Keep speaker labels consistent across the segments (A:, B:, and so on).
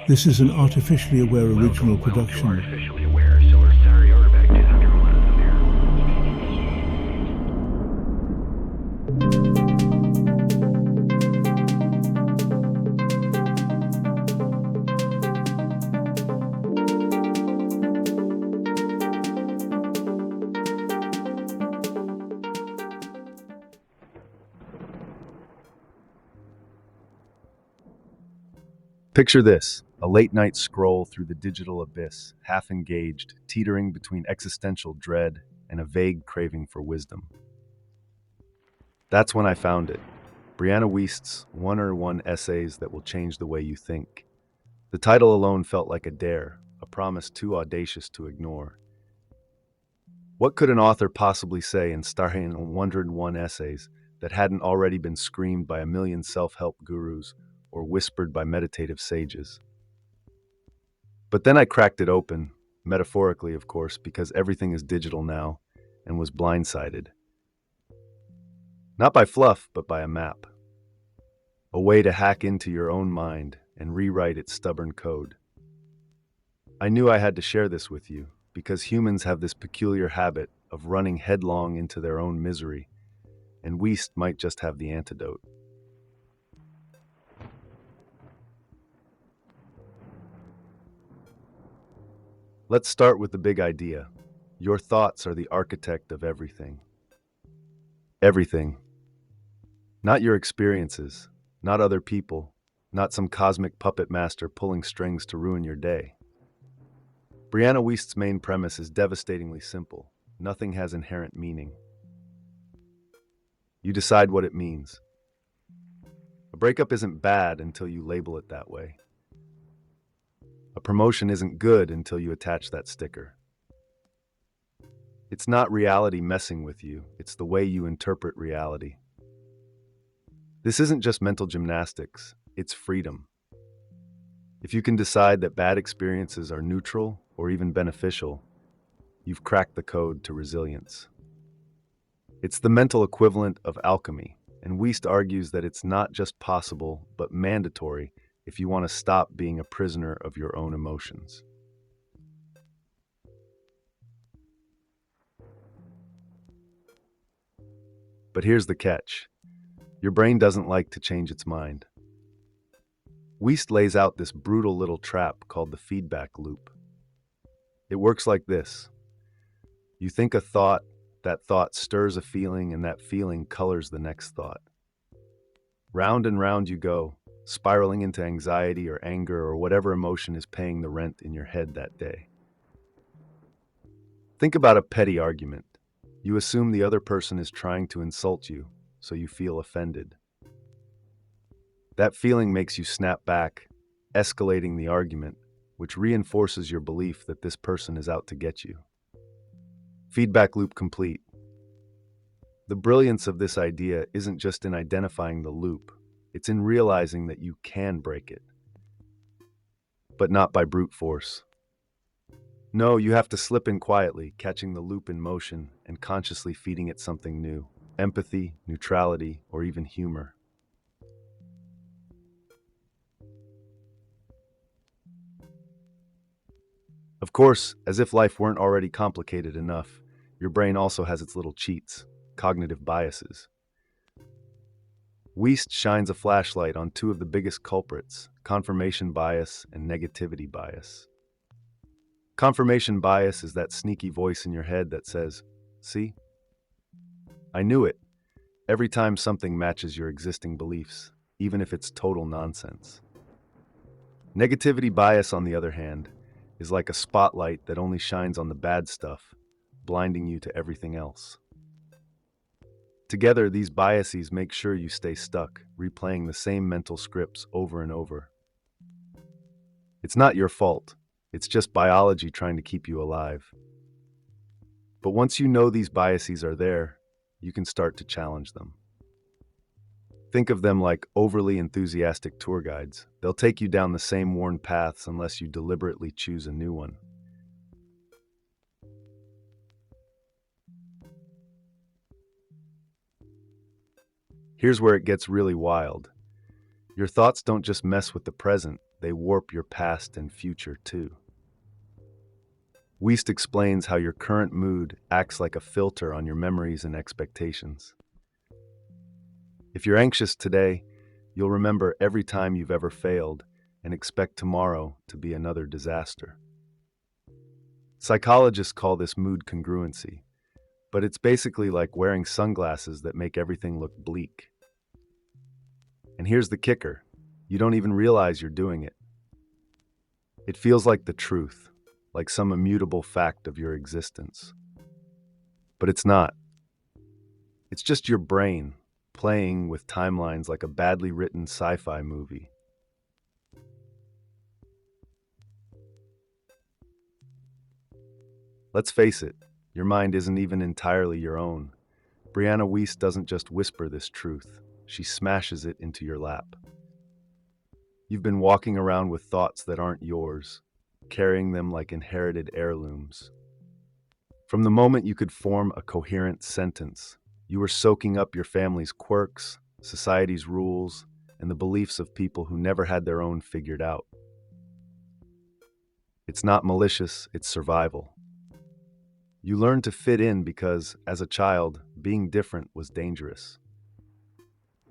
A: This is an artificially aware original production.
B: Artificially aware, so we're sorry, Orderback 201
C: Picture this, a late-night scroll through the digital abyss, half engaged, teetering between existential dread and a vague craving for wisdom. That's when I found it. Brianna Wiest's 101 Essays That Will Change the Way You Think. The title alone felt like a dare, a promise too audacious to ignore. What could an author possibly say in starring 101 essays that hadn't already been screamed by a million self-help gurus or whispered by meditative sages? But then I cracked it open, metaphorically of course, because everything is digital now, and was blindsided. Not by fluff, but by a map. A way to hack into your own mind and rewrite its stubborn code. I knew I had to share this with you, because humans have this peculiar habit of running headlong into their own misery, and Wiest might just have the antidote. Let's start with the big idea. Your thoughts are the architect of everything. Everything. Not your experiences, not other people, not some cosmic puppet master pulling strings to ruin your day. Brianna Wiest's main premise is devastatingly simple. Nothing has inherent meaning. You decide what it means. A breakup isn't bad until you label it that way. A promotion isn't good until you attach that sticker. It's not reality messing with you, it's the way you interpret reality. This isn't just mental gymnastics, it's freedom. If you can decide that bad experiences are neutral or even beneficial, you've cracked the code to resilience. It's the mental equivalent of alchemy, and Wiest argues that it's not just possible, but mandatory if you want to stop being a prisoner of your own emotions. But here's the catch. Your brain doesn't like to change its mind. Wiest lays out this brutal little trap called the feedback loop. It works like this. You think a thought, that thought stirs a feeling, and that feeling colors the next thought. Round and round you go, spiraling into anxiety or anger or whatever emotion is paying the rent in your head that day. Think about a petty argument. You assume the other person is trying to insult you, so you feel offended. That feeling makes you snap back, escalating the argument, which reinforces your belief that this person is out to get you. Feedback loop complete. The brilliance of this idea isn't just in identifying the loop, it's in realizing that you can break it. But not by brute force. No, you have to slip in quietly, catching the loop in motion and consciously feeding it something new. Empathy, neutrality, or even humor. Of course, as if life weren't already complicated enough, your brain also has its little cheats, cognitive biases. Wiest shines a flashlight on two of the biggest culprits, confirmation bias and negativity bias. Confirmation bias is that sneaky voice in your head that says, "See? I knew it," every time something matches your existing beliefs, even if it's total nonsense. Negativity bias, on the other hand, is like a spotlight that only shines on the bad stuff, blinding you to everything else. Together, these biases make sure you stay stuck, replaying the same mental scripts over and over. It's not your fault. It's just biology trying to keep you alive. But once you know these biases are there, you can start to challenge them. Think of them like overly enthusiastic tour guides. They'll take you down the same worn paths unless you deliberately choose a new one. Here's where it gets really wild. Your thoughts don't just mess with the present, they warp your past and future too. Wiest explains how your current mood acts like a filter on your memories and expectations. If you're anxious today, you'll remember every time you've ever failed and expect tomorrow to be another disaster. Psychologists call this mood congruency, but it's basically like wearing sunglasses that make everything look bleak. And here's the kicker: you don't even realize you're doing it. It feels like the truth, like some immutable fact of your existence. But it's not. It's just your brain playing with timelines like a badly written sci-fi movie. Let's face it, your mind isn't even entirely your own. Brianna Wiest doesn't just whisper this truth, she smashes it into your lap. You've been walking around with thoughts that aren't yours, carrying them like inherited heirlooms. From the moment you could form a coherent sentence, you were soaking up your family's quirks, society's rules, and the beliefs of people who never had their own figured out. It's not malicious, it's survival. You learned to fit in because, as a child, being different was dangerous.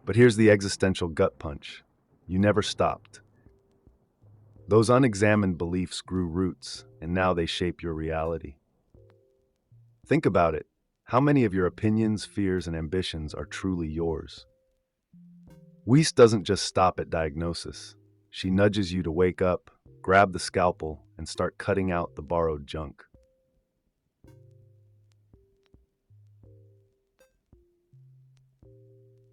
C: But here's the existential gut punch: you never stopped. Those unexamined beliefs grew roots, and now they shape your reality. Think about it. How many of your opinions, fears, and ambitions are truly yours? Wiest doesn't just stop at diagnosis. She nudges you to wake up, grab the scalpel, and start cutting out the borrowed junk.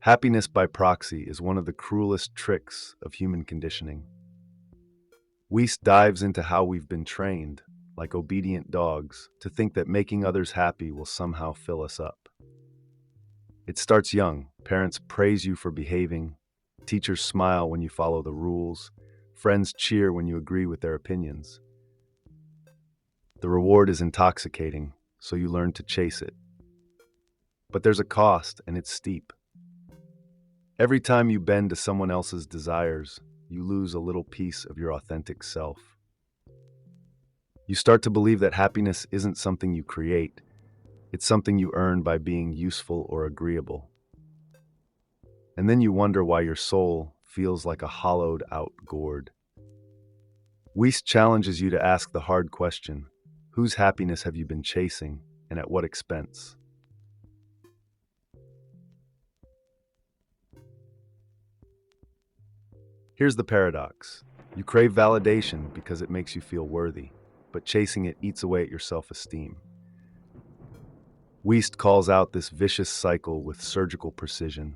C: Happiness by proxy is one of the cruelest tricks of human conditioning. Wiest dives into how we've been trained, like obedient dogs, to think that making others happy will somehow fill us up. It starts young. Parents praise you for behaving, teachers smile when you follow the rules, friends cheer when you agree with their opinions. The reward is intoxicating, so you learn to chase it. But there's a cost, and it's steep. Every time you bend to someone else's desires, you lose a little piece of your authentic self. You start to believe that happiness isn't something you create, it's something you earn by being useful or agreeable. And then you wonder why your soul feels like a hollowed out gourd. Wiest challenges you to ask the hard question: whose happiness have you been chasing, and at what expense? Here's the paradox. You crave validation because it makes you feel worthy, but chasing it eats away at your self-esteem. Wiest calls out this vicious cycle with surgical precision.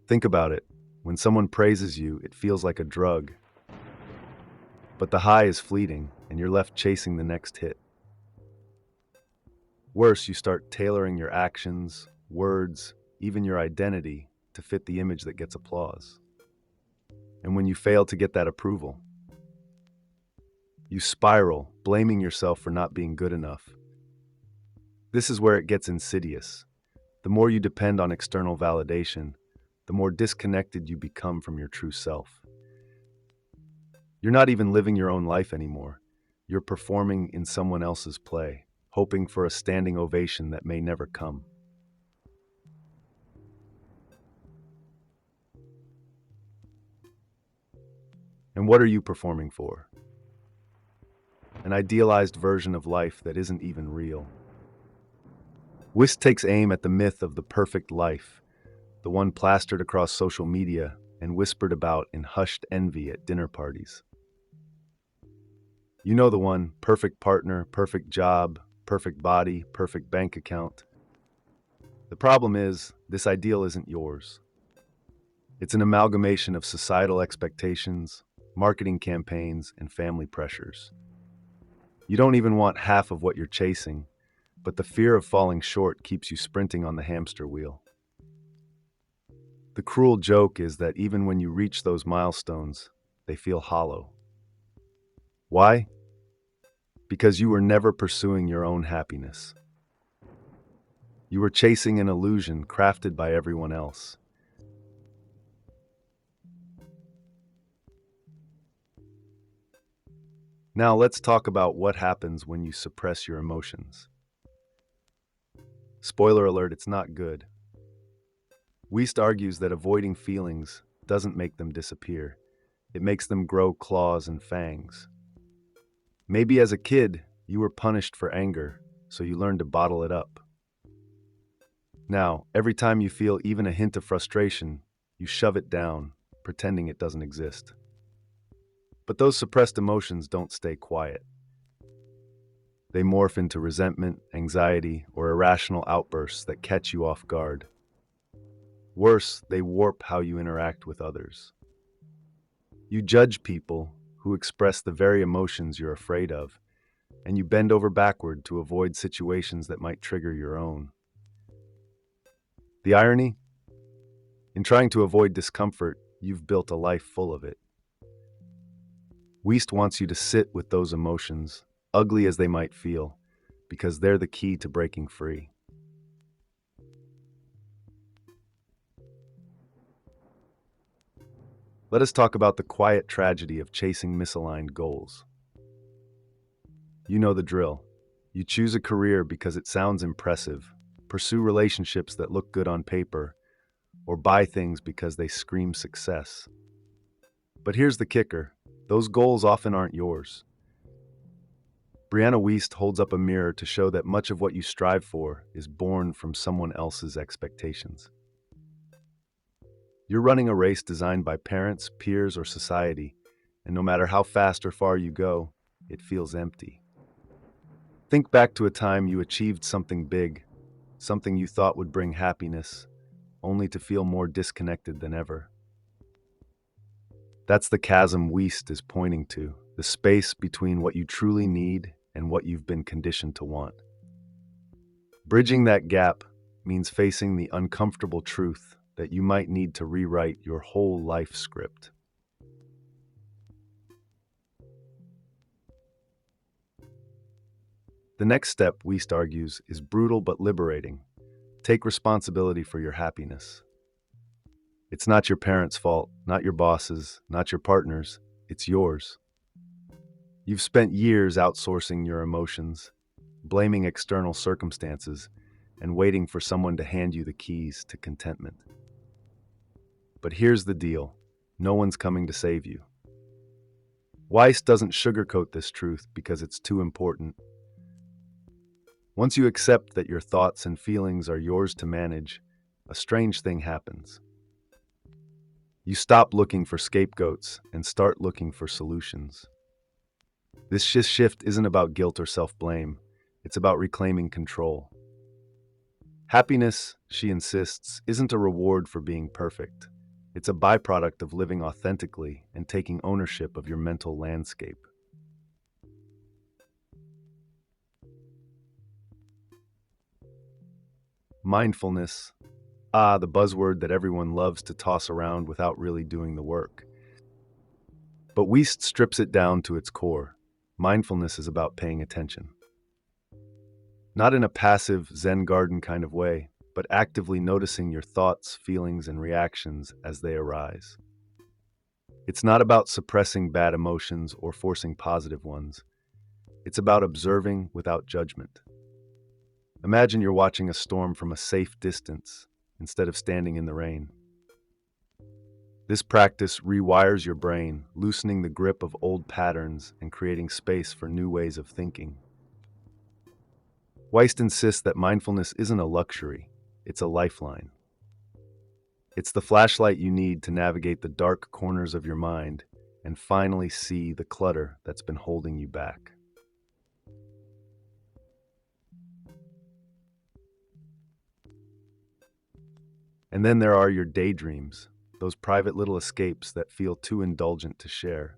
C: Think about it. When someone praises you, it feels like a drug. But the high is fleeting, and you're left chasing the next hit. Worse, you start tailoring your actions, words, even your identity to fit the image that gets applause. And when you fail to get that approval, you spiral, blaming yourself for not being good enough. This is where it gets insidious. The more you depend on external validation, the more disconnected you become from your true self. You're not even living your own life anymore. You're performing in someone else's play, hoping for a standing ovation that may never come. And what are you performing for? An idealized version of life that isn't even real. Wiest takes aim at the myth of the perfect life, the one plastered across social media and whispered about in hushed envy at dinner parties. You know the one: perfect partner, perfect job, perfect body, perfect bank account. The problem is, this ideal isn't yours. It's an amalgamation of societal expectations, marketing campaigns, and family pressures. You don't even want half of what you're chasing, but the fear of falling short keeps you sprinting on the hamster wheel. The cruel joke is that even when you reach those milestones, they feel hollow. Why? Because you were never pursuing your own happiness. You were chasing an illusion crafted by everyone else. Now let's talk about what happens when you suppress your emotions. Spoiler alert, it's not good. Wiest argues that avoiding feelings doesn't make them disappear. It makes them grow claws and fangs. Maybe as a kid, you were punished for anger, so you learned to bottle it up. Now, every time you feel even a hint of frustration, you shove it down, pretending it doesn't exist. But those suppressed emotions don't stay quiet. They morph into resentment, anxiety, or irrational outbursts that catch you off guard. Worse, they warp how you interact with others. You judge people who express the very emotions you're afraid of, and you bend over backward to avoid situations that might trigger your own. The irony? In trying to avoid discomfort, you've built a life full of it. Wiest wants you to sit with those emotions, ugly as they might feel, because they're the key to breaking free. Let us talk about the quiet tragedy of chasing misaligned goals. You know the drill. You choose a career because it sounds impressive, pursue relationships that look good on paper, or buy things because they scream success. But here's the kicker. Those goals often aren't yours. Brianna Wiest holds up a mirror to show that much of what you strive for is born from someone else's expectations. You're running a race designed by parents, peers, or society, and no matter how fast or far you go, it feels empty. Think back to a time you achieved something big, something you thought would bring happiness, only to feel more disconnected than ever. That's the chasm Wiest is pointing to, the space between what you truly need and what you've been conditioned to want. Bridging that gap means facing the uncomfortable truth that you might need to rewrite your whole life script. The next step, Wiest argues, is brutal but liberating. Take responsibility for your happiness. It's not your parents' fault, not your boss's, not your partner's, it's yours. You've spent years outsourcing your emotions, blaming external circumstances, and waiting for someone to hand you the keys to contentment. But here's the deal. No one's coming to save you. Weiss doesn't sugarcoat this truth because it's too important. Once you accept that your thoughts and feelings are yours to manage, a strange thing happens. You stop looking for scapegoats and start looking for solutions. This shift isn't about guilt or self-blame. It's about reclaiming control. Happiness, she insists, isn't a reward for being perfect. It's a byproduct of living authentically and taking ownership of your mental landscape. Mindfulness. The buzzword that everyone loves to toss around without really doing the work. But Wiest strips it down to its core. Mindfulness is about paying attention. Not in a passive Zen garden kind of way, but actively noticing your thoughts, feelings, and reactions as they arise. It's not about suppressing bad emotions or forcing positive ones. It's about observing without judgment. Imagine you're watching a storm from a safe distance instead of standing in the rain. This practice rewires your brain, loosening the grip of old patterns and creating space for new ways of thinking. Wiest insists that mindfulness isn't a luxury, it's a lifeline. It's the flashlight you need to navigate the dark corners of your mind and finally see the clutter that's been holding you back. And then there are your daydreams, those private little escapes that feel too indulgent to share.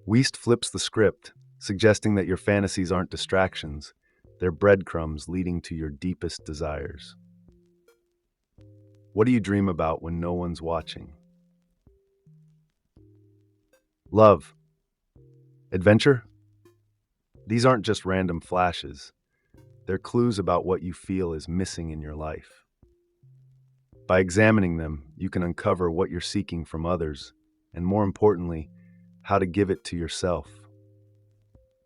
C: Wiest flips the script, suggesting that your fantasies aren't distractions, they're breadcrumbs leading to your deepest desires. What do you dream about when no one's watching? Love. Adventure? These aren't just random flashes. They're clues about what you feel is missing in your life. By examining them, you can uncover what you're seeking from others, and more importantly, how to give it to yourself.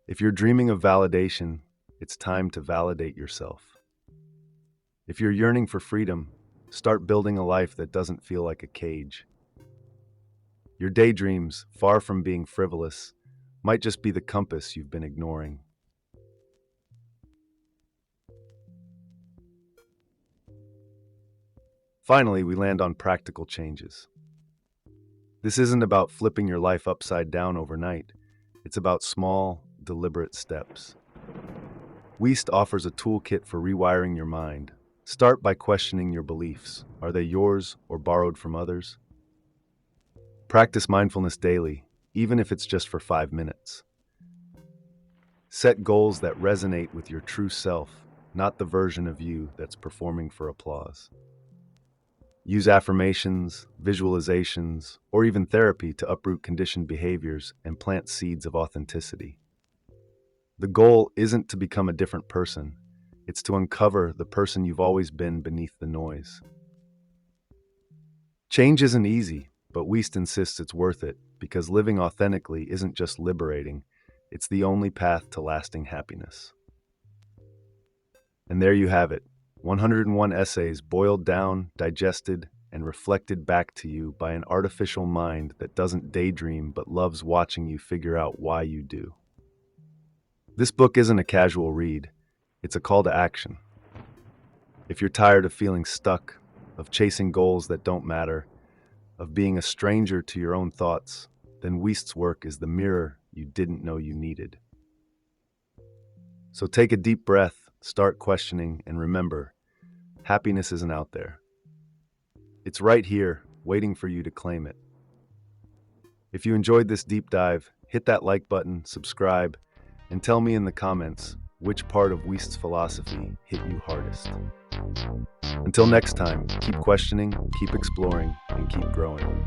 C: If you're dreaming of validation, it's time to validate yourself. If you're yearning for freedom, start building a life that doesn't feel like a cage. Your daydreams, far from being frivolous, might just be the compass you've been ignoring. Finally, we land on practical changes. This isn't about flipping your life upside down overnight. It's about small, deliberate steps. Wiest offers a toolkit for rewiring your mind. Start by questioning your beliefs. Are they yours or borrowed from others? Practice mindfulness daily, even if it's just for 5 minutes. Set goals that resonate with your true self, not the version of you that's performing for applause. Use affirmations, visualizations, or even therapy to uproot conditioned behaviors and plant seeds of authenticity. The goal isn't to become a different person, it's to uncover the person you've always been beneath the noise. Change isn't easy, but Wiest insists it's worth it because living authentically isn't just liberating, it's the only path to lasting happiness. And there you have it, 101 essays boiled down, digested, and reflected back to you by an artificial mind that doesn't daydream but loves watching you figure out why you do. This book isn't a casual read, it's a call to action. If you're tired of feeling stuck, of chasing goals that don't matter, of being a stranger to your own thoughts, then Wiest's work is the mirror you didn't know you needed. So take a deep breath, start questioning, and remember, happiness isn't out there. It's right here, waiting for you to claim it. If you enjoyed this deep dive, hit that like button, subscribe, and tell me in the comments which part of Wiest's philosophy hit you hardest. Until next time, keep questioning, keep exploring, and keep growing.